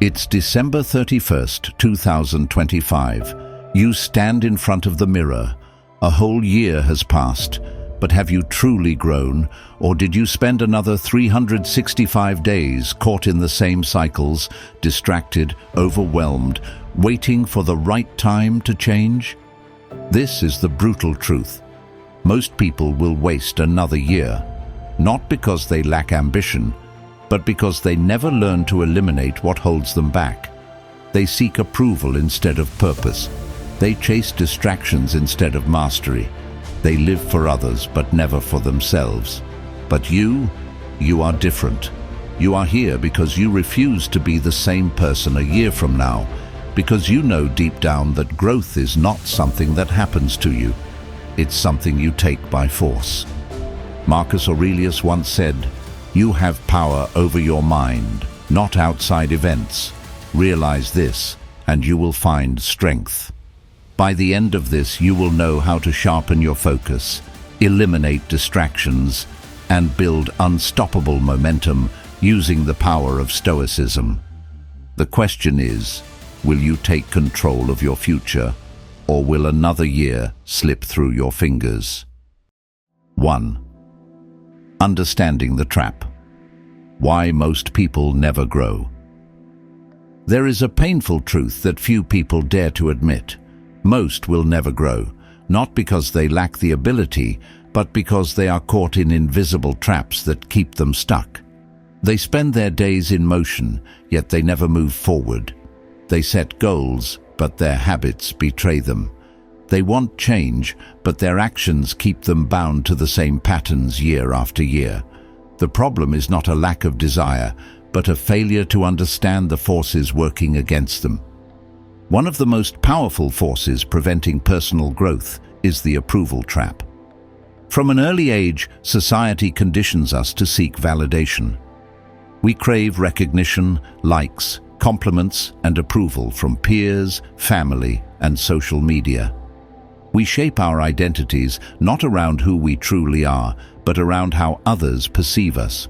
It's December 31st, 2025. You stand in front of the mirror. A whole year has passed, but have you truly grown, or did you spend another 365 days caught in the same cycles, distracted, overwhelmed, waiting for the right time to change? This is the brutal truth. Most people will waste another year, not because they lack ambition, but because they never learn to eliminate what holds them back. They seek approval instead of purpose. They chase distractions instead of mastery. They live for others, but never for themselves. But you are different. You are here because you refuse to be the same person a year from now, because you know deep down that growth is not something that happens to you. It's something you take by force. Marcus Aurelius once said, "You have power over your mind, not outside events. Realize this, and you will find strength." By the end of this, you will know how to sharpen your focus, eliminate distractions, and build unstoppable momentum using the power of Stoicism. The question is, will you take control of your future, or will another year slip through your fingers? 1. Understanding the trap. Why most people never grow. There is a painful truth that few people dare to admit. Most will never grow, not because they lack the ability, but because they are caught in invisible traps that keep them stuck. They spend their days in motion, yet they never move forward. They set goals, but their habits betray them. They want change, but their actions keep them bound to the same patterns year after year. The problem is not a lack of desire, but a failure to understand the forces working against them. One of the most powerful forces preventing personal growth is the approval trap. From an early age, society conditions us to seek validation. We crave recognition, likes, compliments, and approval from peers, family, and social media. We shape our identities not around who we truly are, but around how others perceive us.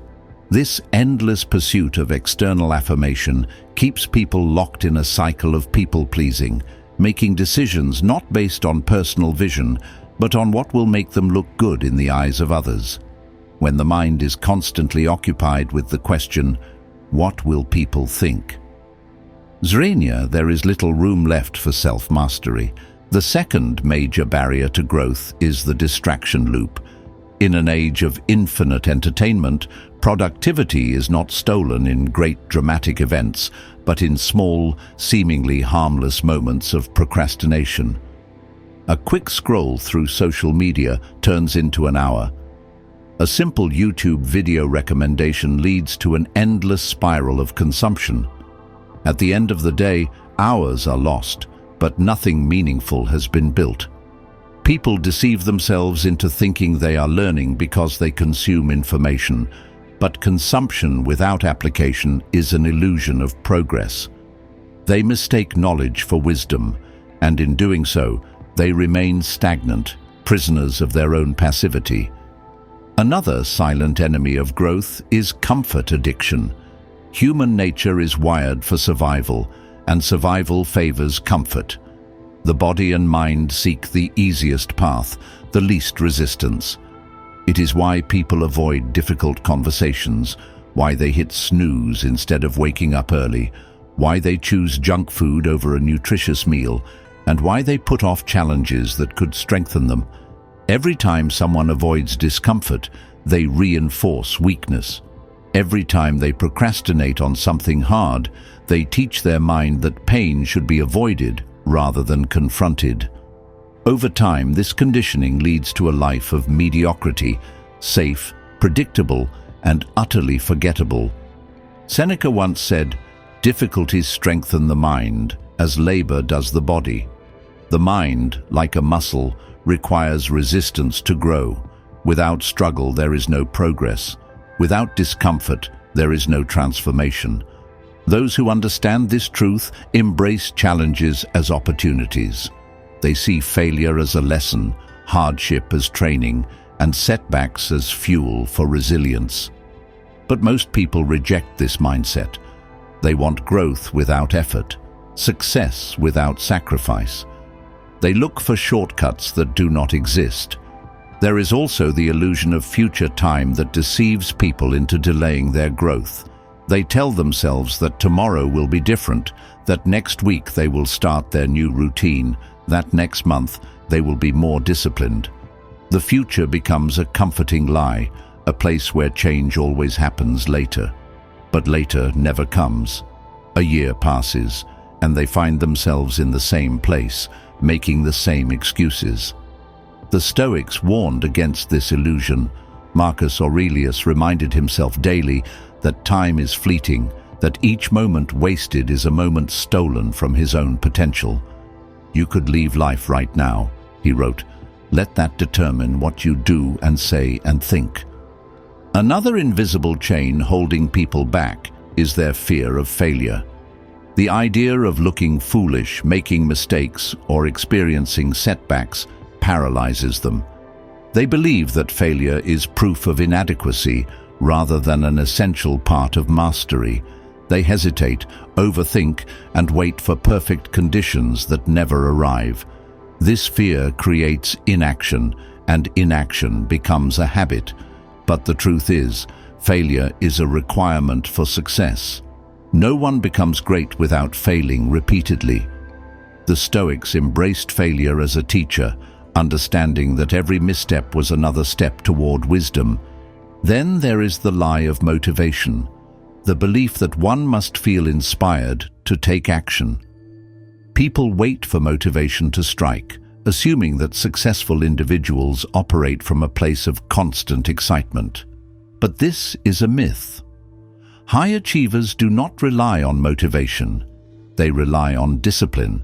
This endless pursuit of external affirmation keeps people locked in a cycle of people-pleasing, making decisions not based on personal vision, but on what will make them look good in the eyes of others. When the mind is constantly occupied with the question, "What will people think?" There is little room left for self-mastery. The second major barrier to growth is the distraction loop. In an age of infinite entertainment, productivity is not stolen in great dramatic events, but in small, seemingly harmless moments of procrastination. A quick scroll through social media turns into an hour. A simple YouTube video recommendation leads to an endless spiral of consumption. At the end of the day, hours are lost, but nothing meaningful has been built. People deceive themselves into thinking they are learning because they consume information, but consumption without application is an illusion of progress. They mistake knowledge for wisdom, and in doing so, they remain stagnant, prisoners of their own passivity. Another silent enemy of growth is comfort addiction. Human nature is wired for survival, and survival favors comfort. The body and mind seek the easiest path, the least resistance. It is why people avoid difficult conversations, why they hit snooze instead of waking up early, why they choose junk food over a nutritious meal, and why they put off challenges that could strengthen them. Every time someone avoids discomfort, they reinforce weakness. Every time they procrastinate on something hard, they teach their mind that pain should be avoided rather than confronted. Over time, this conditioning leads to a life of mediocrity, safe, predictable, and utterly forgettable. Seneca once said, "Difficulties strengthen the mind, as labor does the body." The mind, like a muscle, requires resistance to grow. Without struggle, there is no progress. Without discomfort, there is no transformation. Those who understand this truth embrace challenges as opportunities. They see failure as a lesson, hardship as training, and setbacks as fuel for resilience. But most people reject this mindset. They want growth without effort, success without sacrifice. They look for shortcuts that do not exist. There is also the illusion of future time that deceives people into delaying their growth. They tell themselves that tomorrow will be different, that next week they will start their new routine, that next month they will be more disciplined. The future becomes a comforting lie, a place where change always happens later. But later never comes. A year passes, and they find themselves in the same place, making the same excuses. The Stoics warned against this illusion. Marcus Aurelius reminded himself daily that time is fleeting, that each moment wasted is a moment stolen from his own potential. "You could leave life right now," he wrote. "Let that determine what you do and say and think." Another invisible chain holding people back is their fear of failure. The idea of looking foolish, making mistakes, or experiencing setbacks paralyzes them. They believe that failure is proof of inadequacy rather than an essential part of mastery. They hesitate, overthink, and wait for perfect conditions that never arrive. This fear creates inaction, and inaction becomes a habit. But the truth is, failure is a requirement for success. No one becomes great without failing repeatedly. The Stoics embraced failure as a teacher, understanding that every misstep was another step toward wisdom. Then there is the lie of motivation, the belief that one must feel inspired to take action. People wait for motivation to strike, assuming that successful individuals operate from a place of constant excitement. But this is a myth. High achievers do not rely on motivation. They rely on discipline.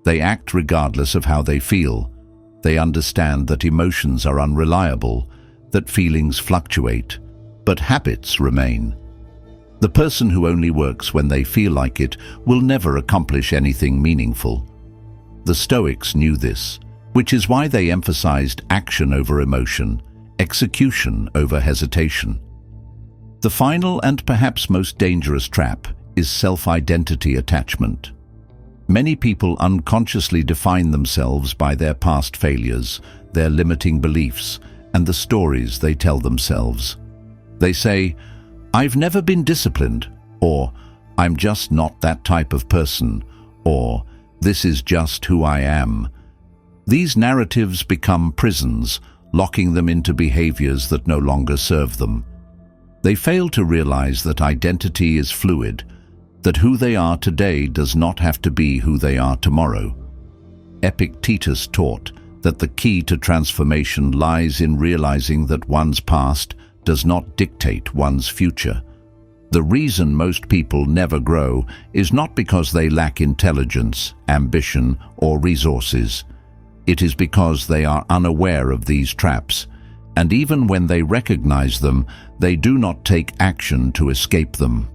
They act regardless of how they feel. They understand that emotions are unreliable, that feelings fluctuate, but habits remain. The person who only works when they feel like it will never accomplish anything meaningful. The Stoics knew this, which is why they emphasized action over emotion, execution over hesitation. The final and perhaps most dangerous trap is self-identity attachment. Many people unconsciously define themselves by their past failures, their limiting beliefs, and the stories they tell themselves. They say, "I've never been disciplined," or "I'm just not that type of person," or "This is just who I am." These narratives become prisons, locking them into behaviors that no longer serve them. They fail to realize that identity is fluid, that who they are today does not have to be who they are tomorrow. Epictetus taught that the key to transformation lies in realizing that one's past does not dictate one's future. The reason most people never grow is not because they lack intelligence, ambition, or resources. It is because they are unaware of these traps, and even when they recognize them, they do not take action to escape them.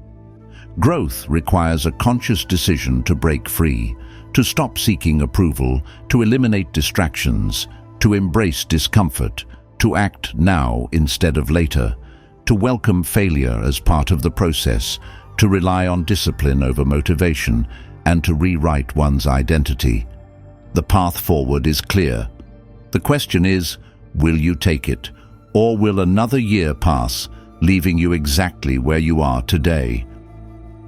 Growth requires a conscious decision to break free, to stop seeking approval, to eliminate distractions, to embrace discomfort, to act now instead of later, to welcome failure as part of the process, to rely on discipline over motivation, and to rewrite one's identity. The path forward is clear. The question is, will you take it, or will another year pass, leaving you exactly where you are today?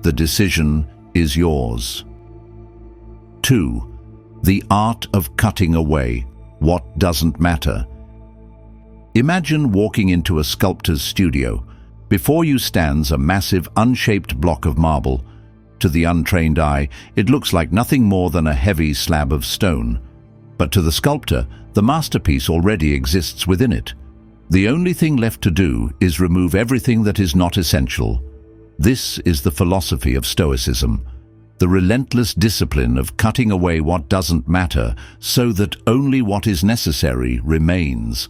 The decision is yours. 2. The art of cutting away what doesn't matter. Imagine walking into a sculptor's studio. Before you stands a massive, unshaped block of marble. To the untrained eye, it looks like nothing more than a heavy slab of stone. But to the sculptor, the masterpiece already exists within it. The only thing left to do is remove everything that is not essential. This is the philosophy of Stoicism, the relentless discipline of cutting away what doesn't matter so that only what is necessary remains.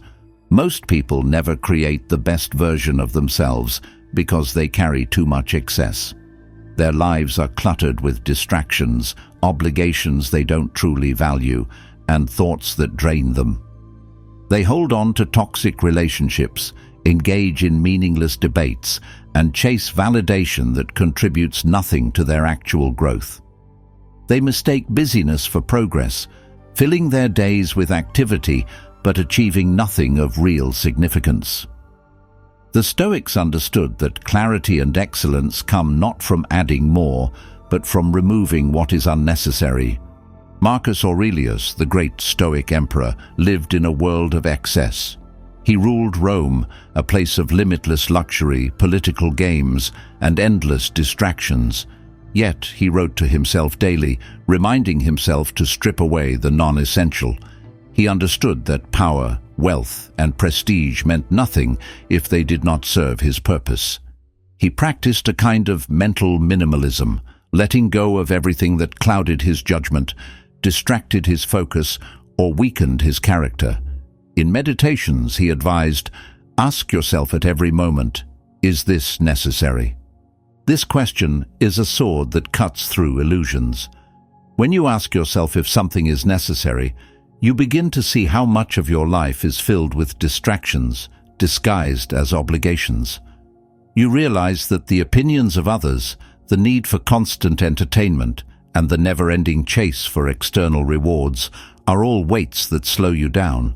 Most people never create the best version of themselves because they carry too much excess. Their lives are cluttered with distractions, obligations they don't truly value, and thoughts that drain them. They hold on to toxic relationships, engage in meaningless debates, and chase validation that contributes nothing to their actual growth. They mistake busyness for progress, filling their days with activity but achieving nothing of real significance. The Stoics understood that clarity and excellence come not from adding more, but from removing what is unnecessary. Marcus Aurelius, the great Stoic emperor, lived in a world of excess. He ruled Rome, a place of limitless luxury, political games, and endless distractions. Yet he wrote to himself daily, reminding himself to strip away the non-essential. He understood that power, wealth, and prestige meant nothing if they did not serve his purpose. He practiced a kind of mental minimalism, letting go of everything that clouded his judgment, distracted his focus, or weakened his character. In meditations, he advised, ask yourself at every moment, is this necessary? This question is a sword that cuts through illusions. When you ask yourself if something is necessary, you begin to see how much of your life is filled with distractions, disguised as obligations. You realize that the opinions of others, the need for constant entertainment, and the never-ending chase for external rewards are all weights that slow you down.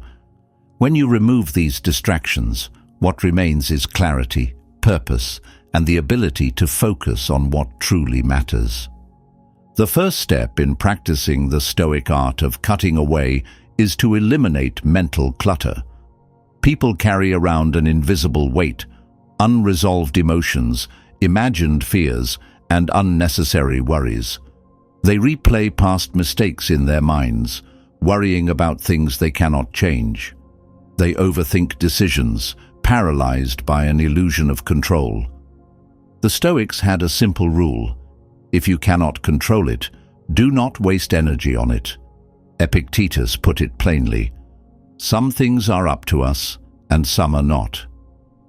When you remove these distractions, what remains is clarity, purpose, and the ability to focus on what truly matters. The first step in practicing the Stoic art of cutting away is to eliminate mental clutter. People carry around an invisible weight, unresolved emotions, imagined fears, and unnecessary worries. They replay past mistakes in their minds, worrying about things they cannot change. They overthink decisions, paralyzed by an illusion of control. The Stoics had a simple rule: if you cannot control it, do not waste energy on it. Epictetus put it plainly: some things are up to us, and some are not.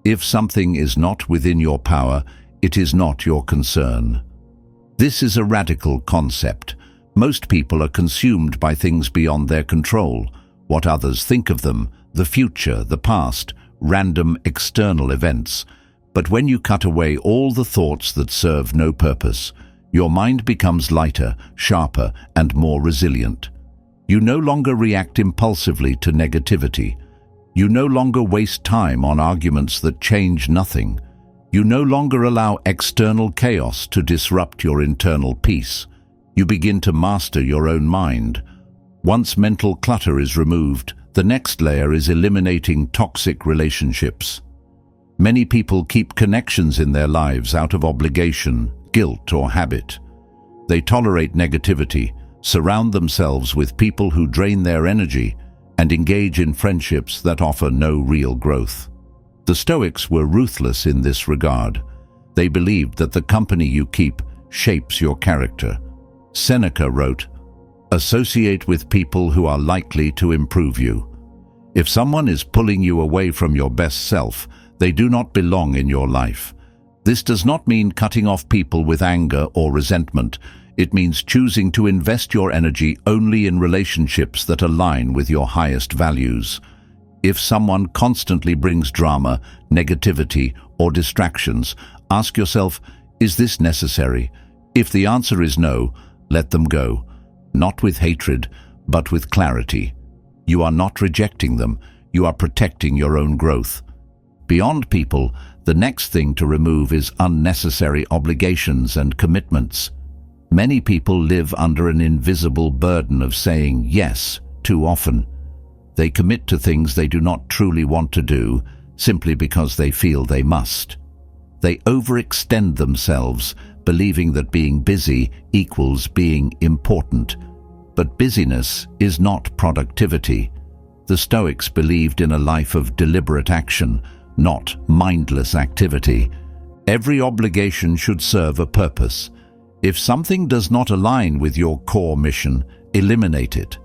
If something is not within your power, it is not your concern. This is a radical concept. Most people are consumed by things beyond their control: what others think of them, the future, the past, random external events. But when you cut away all the thoughts that serve no purpose, your mind becomes lighter, sharper, and more resilient. You no longer react impulsively to negativity. You no longer waste time on arguments that change nothing. You no longer allow external chaos to disrupt your internal peace. You begin to master your own mind. Once mental clutter is removed, the next layer is eliminating toxic relationships. Many people keep connections in their lives out of obligation, guilt, or habit. They tolerate negativity, surround themselves with people who drain their energy, and engage in friendships that offer no real growth. The Stoics were ruthless in this regard. They believed that the company you keep shapes your character. Seneca wrote, "Associate with people who are likely to improve you." If someone is pulling you away from your best self, they do not belong in your life. This does not mean cutting off people with anger or resentment. It means choosing to invest your energy only in relationships that align with your highest values. If someone constantly brings drama, negativity, or distractions, ask yourself, is this necessary? If the answer is no, let them go. Not with hatred, but with clarity. You are not rejecting them, you are protecting your own growth. Beyond people, the next thing to remove is unnecessary obligations and commitments. Many people live under an invisible burden of saying yes too often. They commit to things they do not truly want to do, simply because they feel they must. They overextend themselves, believing that being busy equals being important. But busyness is not productivity. The Stoics believed in a life of deliberate action, not mindless activity. Every obligation should serve a purpose. If something does not align with your core mission, eliminate it.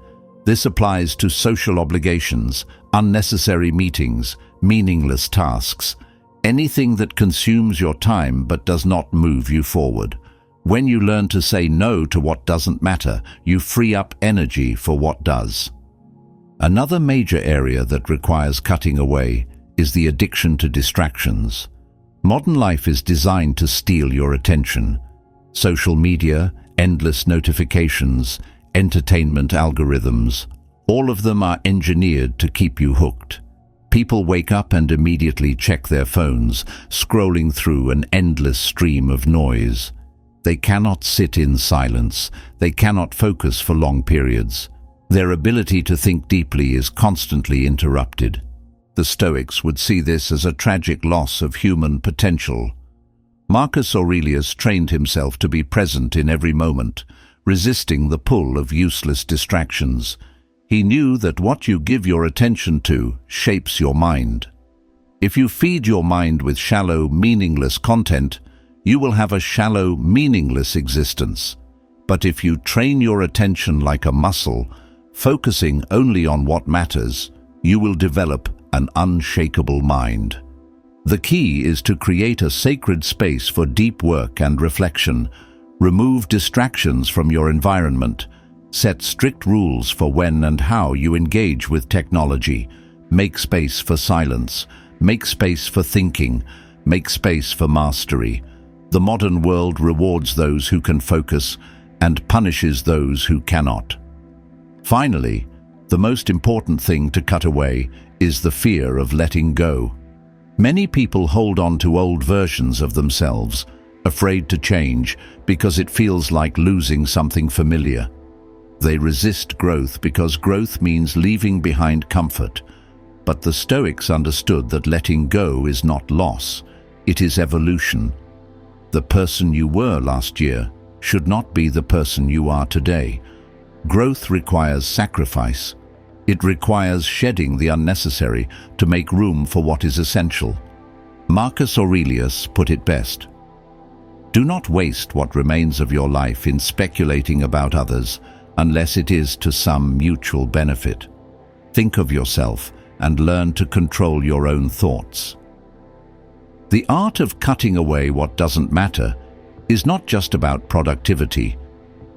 This applies to social obligations, unnecessary meetings, meaningless tasks, anything that consumes your time but does not move you forward. When you learn to say no to what doesn't matter, you free up energy for what does. Another major area that requires cutting away is the addiction to distractions. Modern life is designed to steal your attention. Social media, endless notifications, entertainment algorithms, all of them are engineered to keep you hooked. People wake up and immediately check their phones, scrolling through an endless stream of noise. They cannot sit in silence. They cannot focus for long periods. Their ability to think deeply is constantly interrupted. The Stoics would see this as a tragic loss of human potential. Marcus Aurelius trained himself to be present in every moment, resisting the pull of useless distractions. He knew that what you give your attention to shapes your mind. If you feed your mind with shallow, meaningless content, you will have a shallow, meaningless existence. But if you train your attention like a muscle, focusing only on what matters, you will develop an unshakable mind. The key is to create a sacred space for deep work and reflection. Remove distractions from your environment. Set strict rules for when and how you engage with technology. Make space for silence. Make space for thinking. Make space for mastery. The modern world rewards those who can focus and punishes those who cannot. Finally, the most important thing to cut away is the fear of letting go. Many people hold on to old versions of themselves, afraid to change because it feels like losing something familiar. They resist growth because growth means leaving behind comfort. But the Stoics understood that letting go is not loss, it is evolution. The person you were last year should not be the person you are today. Growth requires sacrifice. It requires shedding the unnecessary to make room for what is essential. Marcus Aurelius put it best. Do not waste what remains of your life in speculating about others unless it is to some mutual benefit. Think of yourself and learn to control your own thoughts. The art of cutting away what doesn't matter is not just about productivity.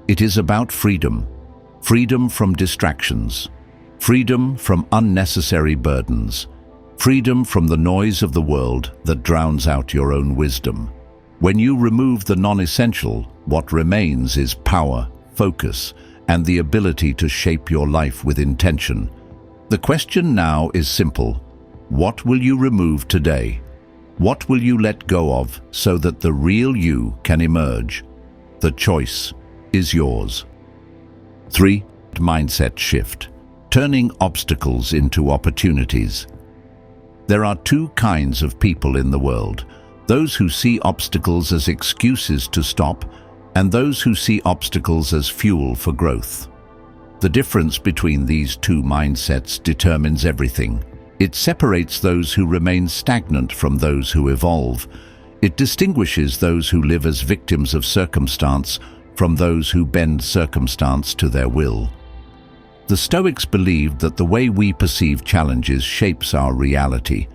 It is about freedom. Freedom from distractions. Freedom from unnecessary burdens. Freedom from the noise of the world that drowns out your own wisdom. When you remove the non-essential, what remains is power, focus, and the ability to shape your life with intention. The question now is simple. What will you remove today? What will you let go of so that the real you can emerge? The choice is yours. 3. Mindset shift. Turning obstacles into opportunities. There are two kinds of people in the world: those who see obstacles as excuses to stop, and those who see obstacles as fuel for growth. The difference between these two mindsets determines everything. It separates those who remain stagnant from those who evolve. It distinguishes those who live as victims of circumstance from those who bend circumstance to their will. The Stoics believed that the way we perceive challenges shapes our reality.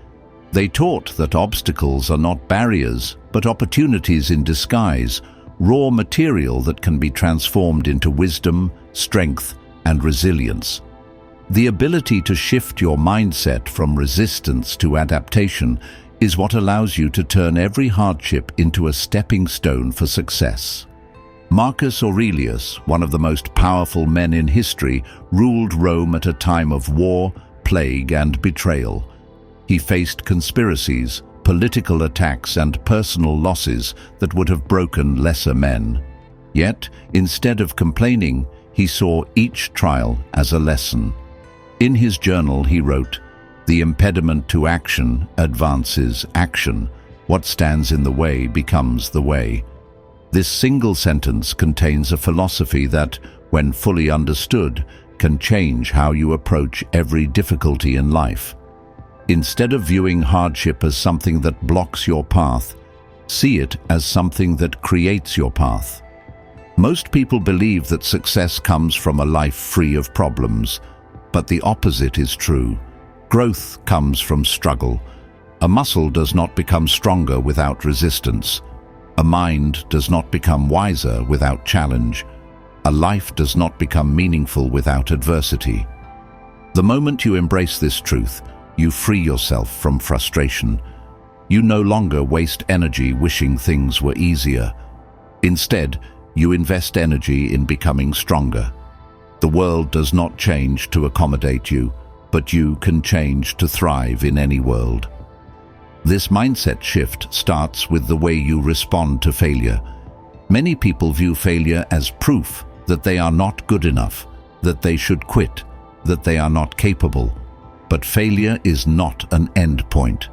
They taught that obstacles are not barriers, but opportunities in disguise, raw material that can be transformed into wisdom, strength, and resilience. The ability to shift your mindset from resistance to adaptation is what allows you to turn every hardship into a stepping stone for success. Marcus Aurelius, one of the most powerful men in history, ruled Rome at a time of war, plague, and betrayal. He faced conspiracies, political attacks, and personal losses that would have broken lesser men. Yet, instead of complaining, he saw each trial as a lesson. In his journal he wrote, "The impediment to action advances action. What stands in the way becomes the way." This single sentence contains a philosophy that, when fully understood, can change how you approach every difficulty in life. Instead of viewing hardship as something that blocks your path, see it as something that creates your path. Most people believe that success comes from a life free of problems, but the opposite is true. Growth comes from struggle. A muscle does not become stronger without resistance. A mind does not become wiser without challenge. A life does not become meaningful without adversity. The moment you embrace this truth, You free yourself from frustration. You no longer waste energy wishing things were easier. Instead, you invest energy in becoming stronger. The world does not change to accommodate you, but you can change to thrive in any world. This mindset shift starts with the way you respond to failure. Many people view failure as proof that they are not good enough, that they should quit, that they are not capable. But failure is not an end point.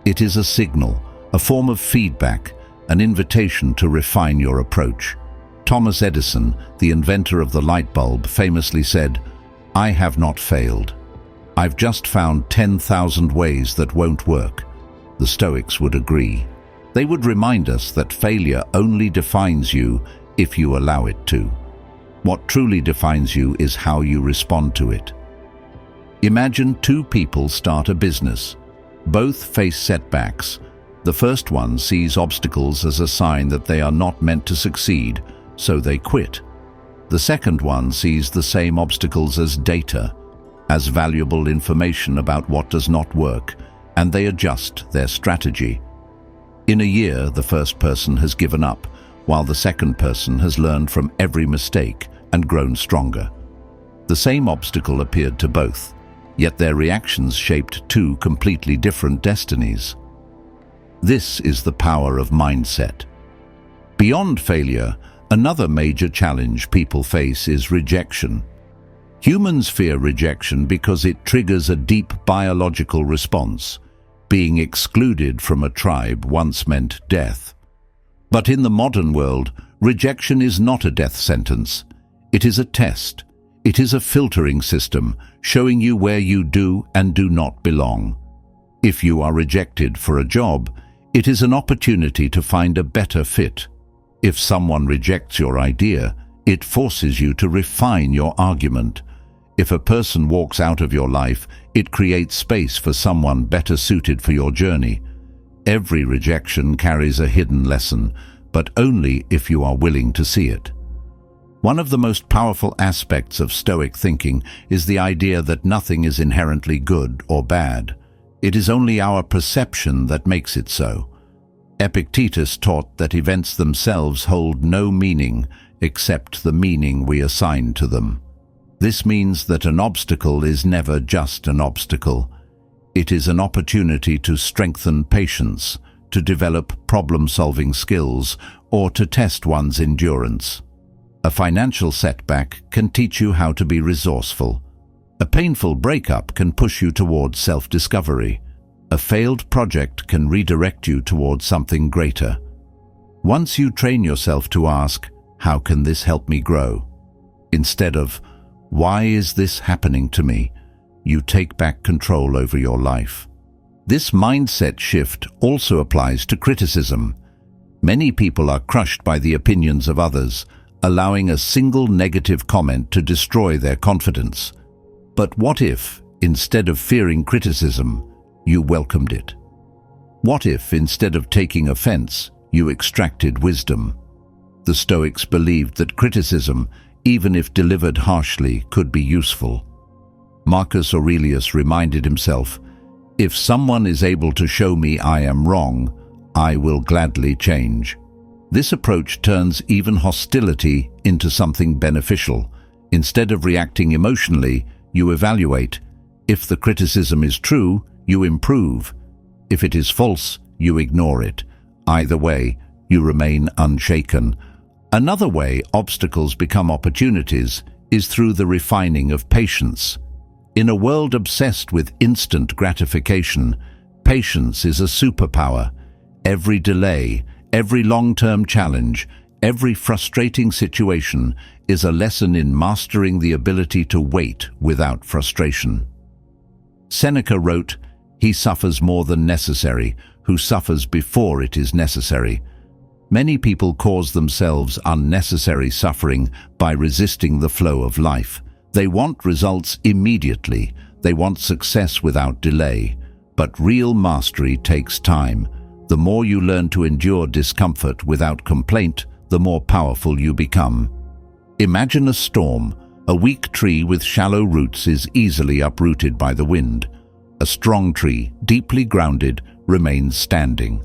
It is a signal, a form of feedback, an invitation to refine your approach. Thomas Edison, the inventor of the light bulb, famously said, "I have not failed. I've just found 10,000 ways that won't work." The Stoics would agree. They would remind us that failure only defines you if you allow it to. What truly defines you is how you respond to it. Imagine two people start a business. Both face setbacks. The first one sees obstacles as a sign that they are not meant to succeed, so they quit. The second one sees the same obstacles as data, as valuable information about what does not work, and they adjust their strategy. In a year, the first person has given up, while the second person has learned from every mistake and grown stronger. The same obstacle appeared to both, yet their reactions shaped two completely different destinies. This is the power of mindset. Beyond failure, another major challenge people face is rejection. Humans fear rejection because it triggers a deep biological response. Being excluded from a tribe once meant death. But in the modern world, rejection is not a death sentence. It is a test. It is a filtering system, showing you where you do and do not belong. If you are rejected for a job, it is an opportunity to find a better fit. If someone rejects your idea, it forces you to refine your argument. If a person walks out of your life, it creates space for someone better suited for your journey. Every rejection carries a hidden lesson, but only if you are willing to see it. One of the most powerful aspects of Stoic thinking is the idea that nothing is inherently good or bad. It is only our perception that makes it so. Epictetus taught that events themselves hold no meaning except the meaning we assign to them. This means that an obstacle is never just an obstacle. It is an opportunity to strengthen patience, to develop problem-solving skills, or to test one's endurance. A financial setback can teach you how to be resourceful. A painful breakup can push you towards self-discovery. A failed project can redirect you towards something greater. Once you train yourself to ask, "How can this help me grow?" instead of, "Why is this happening to me?" you take back control over your life. This mindset shift also applies to criticism. Many people are crushed by the opinions of others, allowing a single negative comment to destroy their confidence. But what if, instead of fearing criticism, you welcomed it? What if, instead of taking offense, you extracted wisdom? The Stoics believed that criticism, even if delivered harshly, could be useful. Marcus Aurelius reminded himself, "If someone is able to show me I am wrong, I will gladly change." This approach turns even hostility into something beneficial. Instead of reacting emotionally, you evaluate. If the criticism is true, you improve. If it is false, you ignore it. Either way, you remain unshaken. Another way obstacles become opportunities is through the refining of patience. In a world obsessed with instant gratification, patience is a superpower. Every delay, every long-term challenge, every frustrating situation is a lesson in mastering the ability to wait without frustration. Seneca wrote, "He suffers more than necessary, who suffers before it is necessary." Many people cause themselves unnecessary suffering by resisting the flow of life. They want results immediately. They want success without delay. But real mastery takes time. The more you learn to endure discomfort without complaint, the more powerful you become. Imagine a storm. A weak tree with shallow roots is easily uprooted by the wind. A strong tree, deeply grounded, remains standing.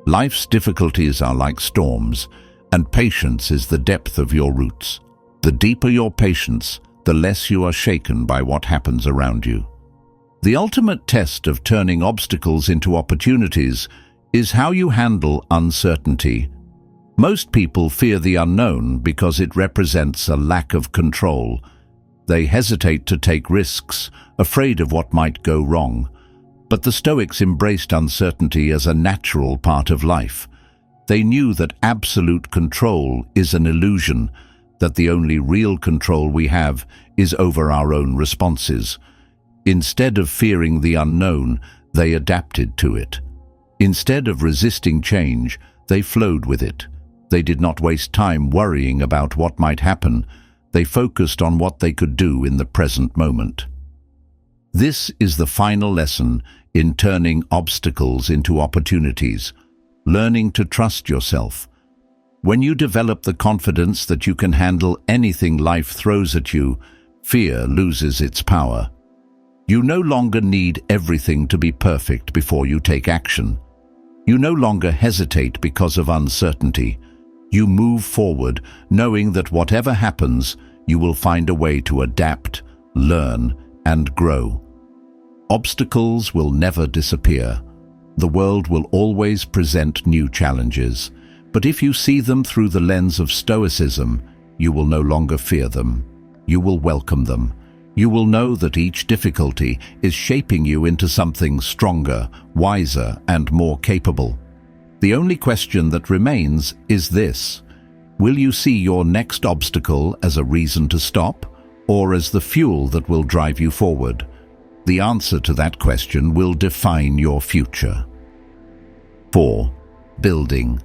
Life's difficulties are like storms, and patience is the depth of your roots. The deeper your patience, the less you are shaken by what happens around you. The ultimate test of turning obstacles into opportunities is how you handle uncertainty. Most people fear the unknown because it represents a lack of control. They hesitate to take risks, afraid of what might go wrong. But the Stoics embraced uncertainty as a natural part of life. They knew that absolute control is an illusion, that the only real control we have is over our own responses. Instead of fearing the unknown, they adapted to it. Instead of resisting change, they flowed with it. They did not waste time worrying about what might happen. They focused on what they could do in the present moment. This is the final lesson in turning obstacles into opportunities, learning to trust yourself. When you develop the confidence that you can handle anything life throws at you, fear loses its power. You no longer need everything to be perfect before you take action. You no longer hesitate because of uncertainty. You move forward, knowing that whatever happens, you will find a way to adapt, learn, and grow. Obstacles will never disappear. The world will always present new challenges, but if you see them through the lens of Stoicism, you will no longer fear them. You will welcome them. You will know that each difficulty is shaping you into something stronger, wiser, and more capable. The only question that remains is this: will you see your next obstacle as a reason to stop, or as the fuel that will drive you forward? The answer to that question will define your future. 4. Building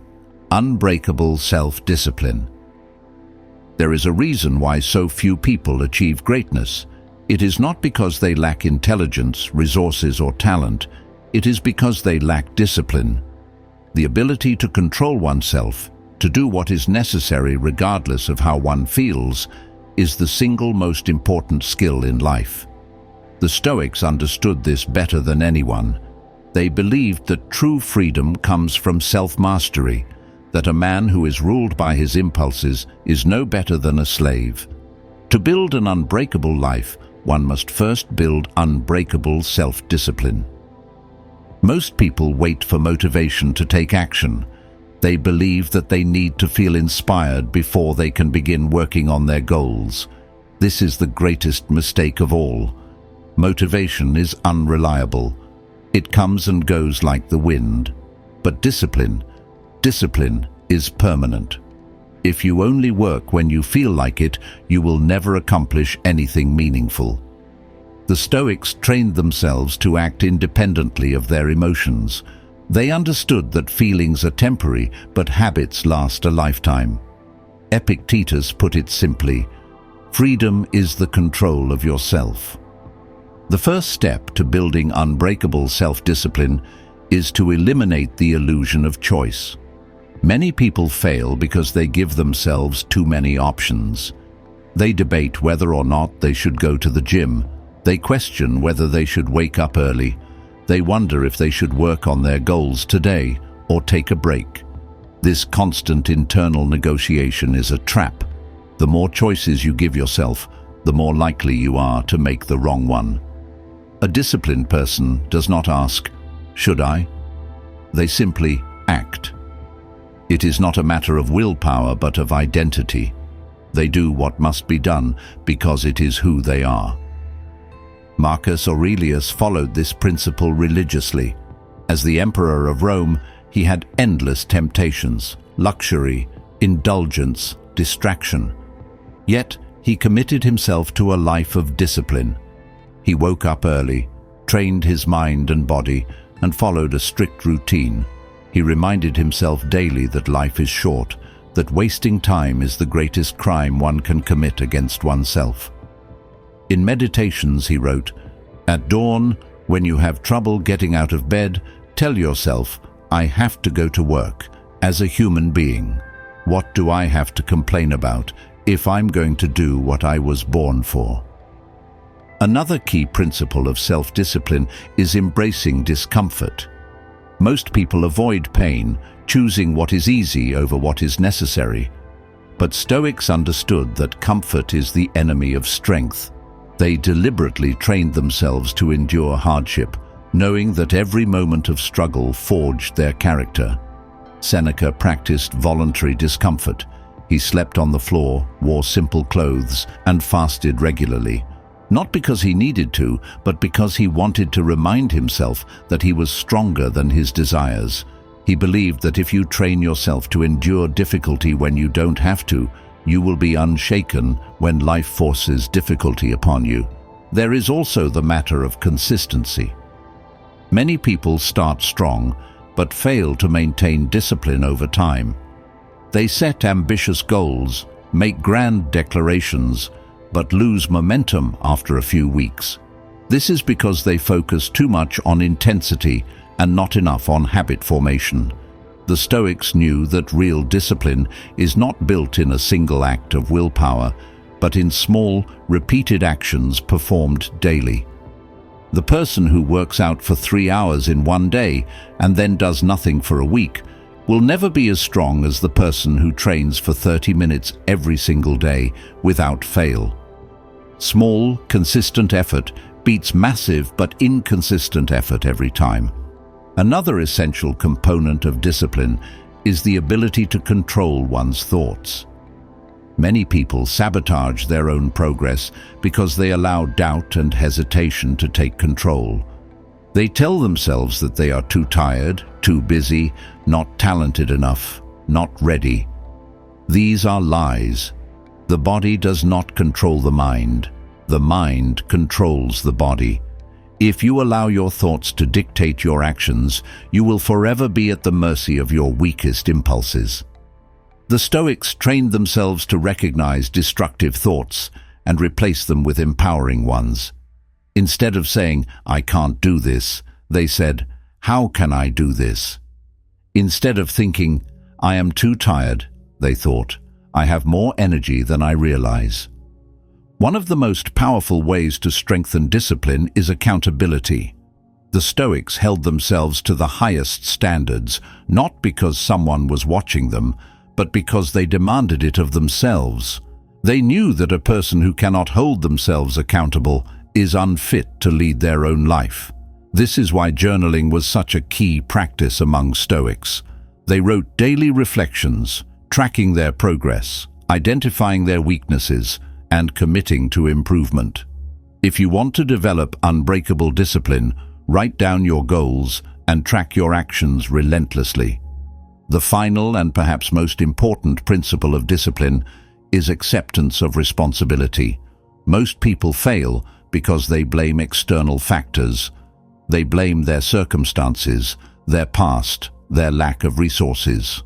unbreakable self-discipline. There is a reason why so few people achieve greatness. It is not because they lack intelligence, resources, or talent. It is because they lack discipline. The ability to control oneself, to do what is necessary regardless of how one feels, is the single most important skill in life. The Stoics understood this better than anyone. They believed that true freedom comes from self-mastery, that a man who is ruled by his impulses is no better than a slave. To build an unbreakable life, one must first build unbreakable self-discipline. Most people wait for motivation to take action. They believe that they need to feel inspired before they can begin working on their goals. This is the greatest mistake of all. Motivation is unreliable. It comes and goes like the wind. But discipline is permanent. If you only work when you feel like it, you will never accomplish anything meaningful. The Stoics trained themselves to act independently of their emotions. They understood that feelings are temporary, but habits last a lifetime. Epictetus put it simply: freedom is the control of yourself. The first step to building unbreakable self-discipline is to eliminate the illusion of choice. Many people fail because they give themselves too many options. They debate whether or not they should go to the gym. They question whether they should wake up early. They wonder if they should work on their goals today or take a break. This constant internal negotiation is a trap. The more choices you give yourself, the more likely you are to make the wrong one. A disciplined person does not ask, "Should I?" They simply act. It is not a matter of willpower, but of identity. They do what must be done because it is who they are. Marcus Aurelius followed this principle religiously. As the emperor of Rome, he had endless temptations, luxury, indulgence, distraction. Yet, he committed himself to a life of discipline. He woke up early, trained his mind and body, and followed a strict routine. He reminded himself daily that life is short, that wasting time is the greatest crime one can commit against oneself. In Meditations, he wrote, "At dawn, when you have trouble getting out of bed, tell yourself, I have to go to work. As a human being, what do I have to complain about if I'm going to do what I was born for?" Another key principle of self-discipline is embracing discomfort. Most people avoid pain, choosing what is easy over what is necessary. But Stoics understood that comfort is the enemy of strength. They deliberately trained themselves to endure hardship, knowing that every moment of struggle forged their character. Seneca practiced voluntary discomfort. He slept on the floor, wore simple clothes, and fasted regularly. Not because he needed to, but because he wanted to remind himself that he was stronger than his desires. He believed that if you train yourself to endure difficulty when you don't have to, you will be unshaken when life forces difficulty upon you. There is also the matter of consistency. Many people start strong, but fail to maintain discipline over time. They set ambitious goals, make grand declarations, but lose momentum after a few weeks. This is because they focus too much on intensity and not enough on habit formation. The Stoics knew that real discipline is not built in a single act of willpower, but in small, repeated actions performed daily. The person who works out for 3 hours in one day and then does nothing for a week will never be as strong as the person who trains for 30 minutes every single day without fail. Small, consistent effort beats massive but inconsistent effort every time. Another essential component of discipline is the ability to control one's thoughts. Many people sabotage their own progress because they allow doubt and hesitation to take control. They tell themselves that they are too tired, too busy, not talented enough, not ready. These are lies. The body does not control the mind. The mind controls the body. If you allow your thoughts to dictate your actions, you will forever be at the mercy of your weakest impulses. The Stoics trained themselves to recognize destructive thoughts and replace them with empowering ones. Instead of saying, "I can't do this," they said, "How can I do this?" Instead of thinking, "I am too tired," they thought, "I have more energy than I realize." One of the most powerful ways to strengthen discipline is accountability. The Stoics held themselves to the highest standards, not because someone was watching them, but because they demanded it of themselves. They knew that a person who cannot hold themselves accountable is unfit to lead their own life. This is why journaling was such a key practice among Stoics. They wrote daily reflections, tracking their progress, identifying their weaknesses, and committing to improvement. If you want to develop unbreakable discipline, write down your goals and track your actions relentlessly. The final and perhaps most important principle of discipline is acceptance of responsibility. Most people fail because they blame external factors. They blame their circumstances, their past, their lack of resources.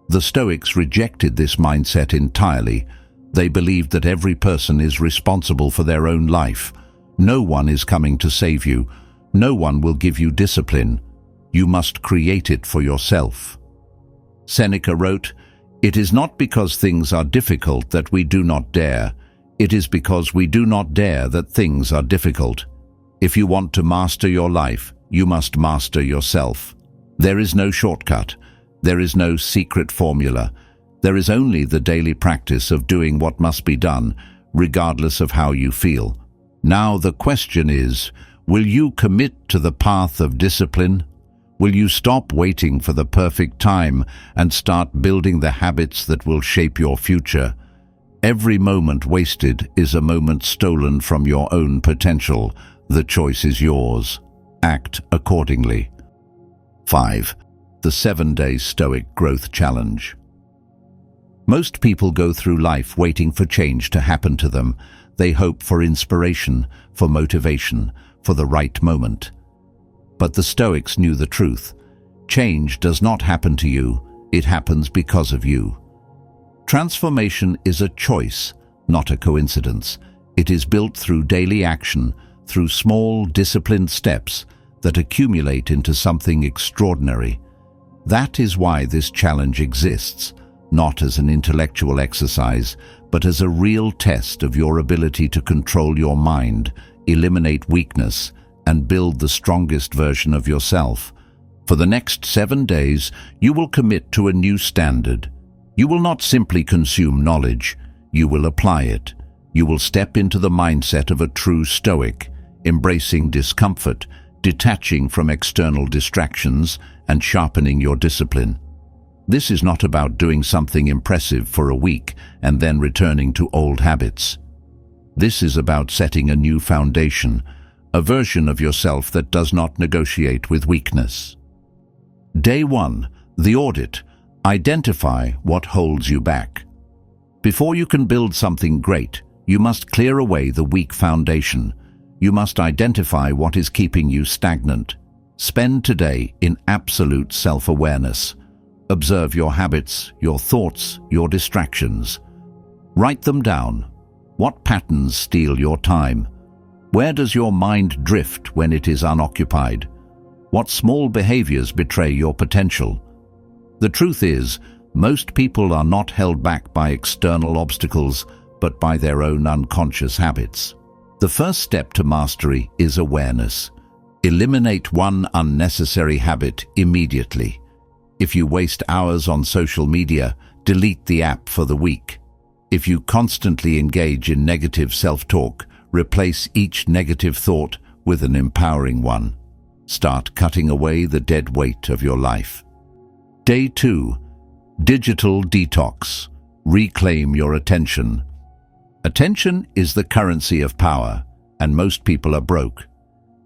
The Stoics rejected this mindset entirely. They believed that every person is responsible for their own life. No one is coming to save you. No one will give you discipline. You must create it for yourself. Seneca wrote, "It is not because things are difficult that we do not dare. It is because we do not dare that things are difficult. If you want to master your life, you must master yourself. There is no shortcut. There is no secret formula. There is only the daily practice of doing what must be done, regardless of how you feel. Now the question is, will you commit to the path of discipline? Will you stop waiting for the perfect time and start building the habits that will shape your future? Every moment wasted is a moment stolen from your own potential. The choice is yours. Act accordingly. 5. The 7-Day Stoic Growth Challenge. Most people go through life waiting for change to happen to them. They hope for inspiration, for motivation, for the right moment. But the Stoics knew the truth. Change does not happen to you, it happens because of you. Transformation is a choice, not a coincidence. It is built through daily action, through small, disciplined steps that accumulate into something extraordinary. That is why this challenge exists, not as an intellectual exercise, but as a real test of your ability to control your mind, eliminate weakness, and build the strongest version of yourself. For the next 7 days, you will commit to a new standard. You will not simply consume knowledge, you will apply it. You will step into the mindset of a true Stoic, embracing discomfort, detaching from external distractions, and sharpening your discipline. This is not about doing something impressive for a week and then returning to old habits. This is about setting a new foundation, a version of yourself that does not negotiate with weakness. Day 1. The audit. Identify what holds you back. Before you can build something great, you must clear away the weak foundation. You must identify what is keeping you stagnant. Spend today in absolute self-awareness. Observe your habits, your thoughts, your distractions. Write them down. What patterns steal your time? Where does your mind drift when it is unoccupied? What small behaviors betray your potential? The truth is, most people are not held back by external obstacles, but by their own unconscious habits. The first step to mastery is awareness. Eliminate one unnecessary habit immediately. If you waste hours on social media, delete the app for the week. If you constantly engage in negative self-talk, replace each negative thought with an empowering one. Start cutting away the dead weight of your life. Day 2. Digital detox. Reclaim your attention. Attention is the currency of power, and most people are broke.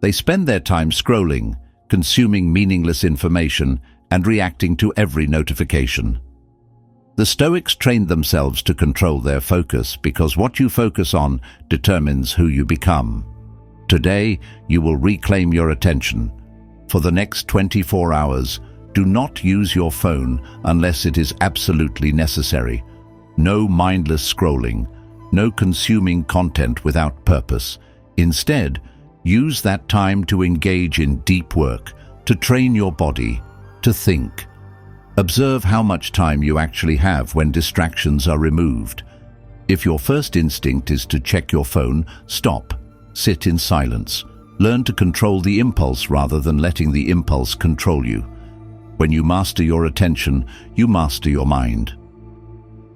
They spend their time scrolling, consuming meaningless information, and reacting to every notification. The Stoics trained themselves to control their focus because what you focus on determines who you become. Today, you will reclaim your attention. For the next 24 hours, do not use your phone unless it is absolutely necessary. No mindless scrolling, no consuming content without purpose. Instead, use that time to engage in deep work, to train your body, to think. Observe how much time you actually have when distractions are removed. If your first instinct is to check your phone, stop. Sit in silence. Learn to control the impulse rather than letting the impulse control you. When you master your attention, you master your mind.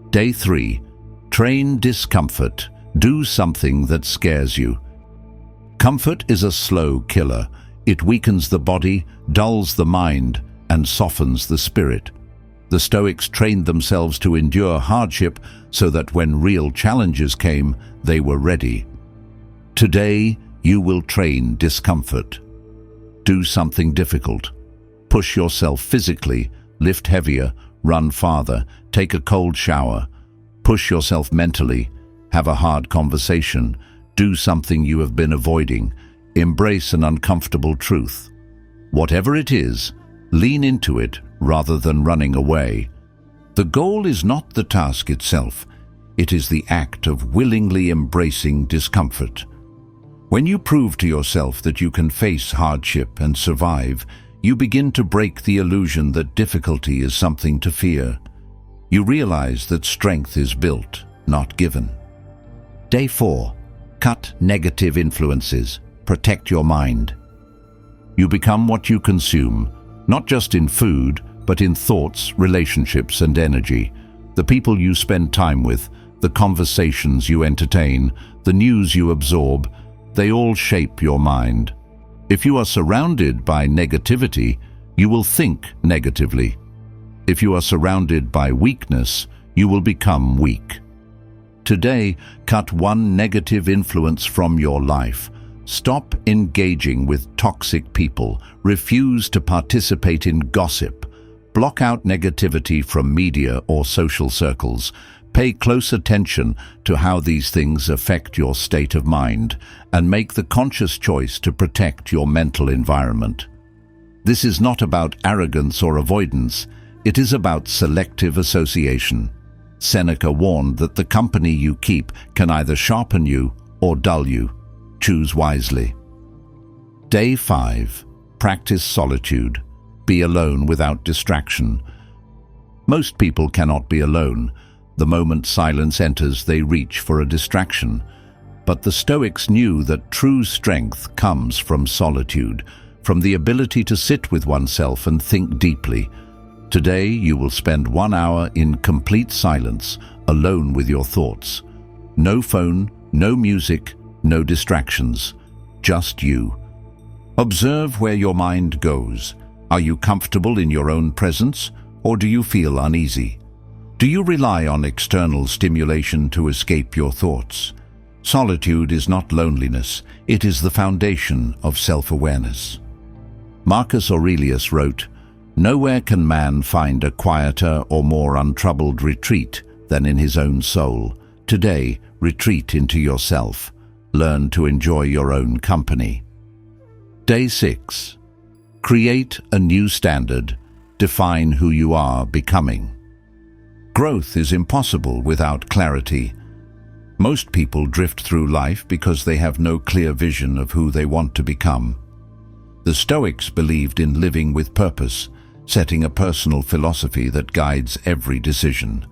Day 3. Train discomfort. Do something that scares you. Comfort is a slow killer. It weakens the body, dulls the mind, and softens the spirit. The Stoics trained themselves to endure hardship so that when real challenges came, they were ready. Today, you will train discomfort. Do something difficult. Push yourself physically, lift heavier, run farther, take a cold shower. Push yourself mentally, have a hard conversation, do something you have been avoiding, embrace an uncomfortable truth. Whatever it is, lean into it rather than running away. The goal is not the task itself, it is the act of willingly embracing discomfort. When you prove to yourself that you can face hardship and survive, you begin to break the illusion that difficulty is something to fear. You realize that strength is built, not given. Day 4. Cut negative influences. Protect your mind. You become what you consume, not just in food, but in thoughts, relationships, and energy. The people you spend time with, the conversations you entertain, the news you absorb, they all shape your mind. If you are surrounded by negativity, you will think negatively. If you are surrounded by weakness, you will become weak. Today, cut one negative influence from your life. Stop engaging with toxic people. Refuse to participate in gossip. Block out negativity from media or social circles. Pay close attention to how these things affect your state of mind and make the conscious choice to protect your mental environment. This is not about arrogance or avoidance. It is about selective association. Seneca warned that the company you keep can either sharpen you or dull you. Choose wisely. Day 5. Practice solitude. Be alone without distraction. Most people cannot be alone. The moment silence enters, they reach for a distraction. But the Stoics knew that true strength comes from solitude, from the ability to sit with oneself and think deeply. Today, you will spend 1 hour in complete silence, alone with your thoughts. No phone, no music, no distractions. Just you. Observe where your mind goes. Are you comfortable in your own presence, or do you feel uneasy? Do you rely on external stimulation to escape your thoughts? Solitude is not loneliness, it is the foundation of self-awareness. Marcus Aurelius wrote, "Nowhere can man find a quieter or more untroubled retreat than in his own soul. Today, retreat into yourself. Learn to enjoy your own company." Day 6. Create a new standard. Define who you are becoming. Growth is impossible without clarity. Most people drift through life because they have no clear vision of who they want to become. The Stoics believed in living with purpose, setting a personal philosophy that guides every decision.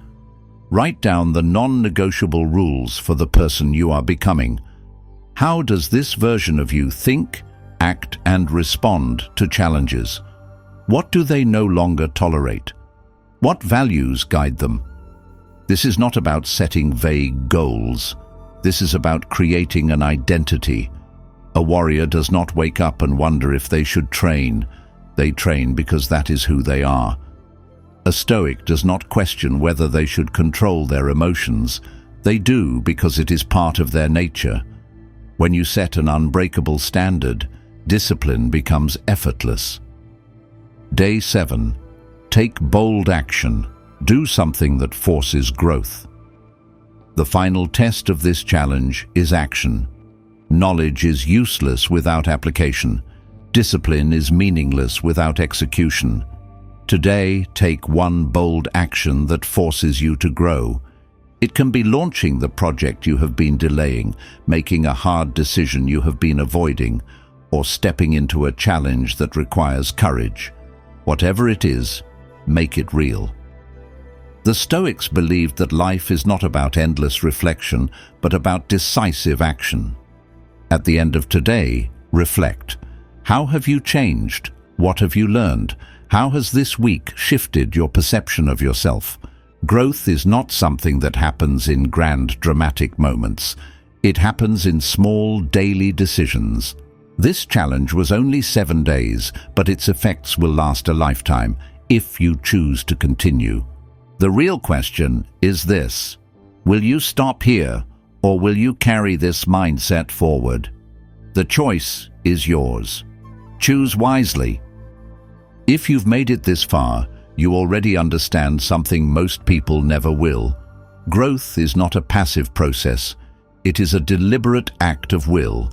Write down the non-negotiable rules for the person you are becoming. How does this version of you think, act, and respond to challenges? What do they no longer tolerate? What values guide them? This is not about setting vague goals. This is about creating an identity. A warrior does not wake up and wonder if they should train. They train because that is who they are. A Stoic does not question whether they should control their emotions. They do because it is part of their nature. When you set an unbreakable standard, discipline becomes effortless. Day 7. Take bold action. Do something that forces growth. The final test of this challenge is action. Knowledge is useless without application. Discipline is meaningless without execution. Today, take one bold action that forces you to grow. It can be launching the project you have been delaying, making a hard decision you have been avoiding, or stepping into a challenge that requires courage. Whatever it is, make it real. The Stoics believed that life is not about endless reflection, but about decisive action. At the end of today, reflect. How have you changed? What have you learned? How has this week shifted your perception of yourself? Growth is not something that happens in grand, dramatic moments. It happens in small, daily decisions. This challenge was only 7 days, but its effects will last a lifetime if you choose to continue. The real question is this: will you stop here, or will you carry this mindset forward? The choice is yours. Choose wisely. If you've made it this far, you already understand something most people never will. Growth is not a passive process. It is a deliberate act of will.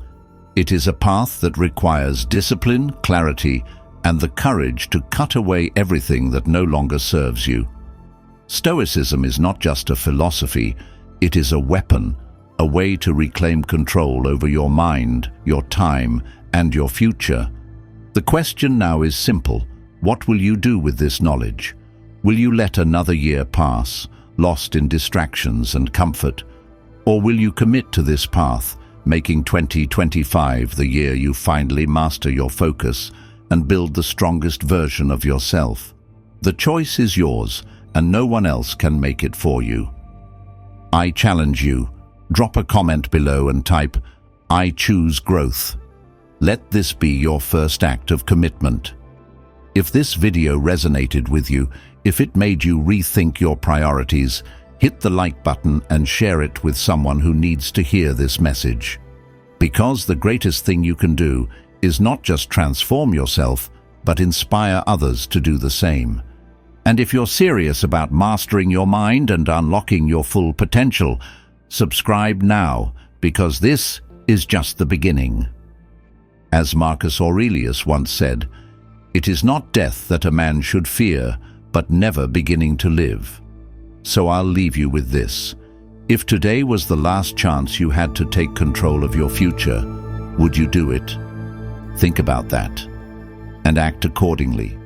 It is a path that requires discipline, clarity, and the courage to cut away everything that no longer serves you. Stoicism is not just a philosophy, it is a weapon, a way to reclaim control over your mind, your time, and your future. The question now is simple: what will you do with this knowledge? Will you let another year pass, lost in distractions and comfort? Or will you commit to this path, making 2025 the year you finally master your focus and build the strongest version of yourself? The choice is yours, and no one else can make it for you. I challenge you. Drop a comment below and type, "I choose growth." Let this be your first act of commitment. If this video resonated with you, if it made you rethink your priorities, hit the like button and share it with someone who needs to hear this message. Because the greatest thing you can do is not just transform yourself, but inspire others to do the same. And if you're serious about mastering your mind and unlocking your full potential, subscribe now, because this is just the beginning. As Marcus Aurelius once said, "It is not death that a man should fear, but never beginning to live." So I'll leave you with this. If today was the last chance you had to take control of your future, would you do it? Think about that and act accordingly.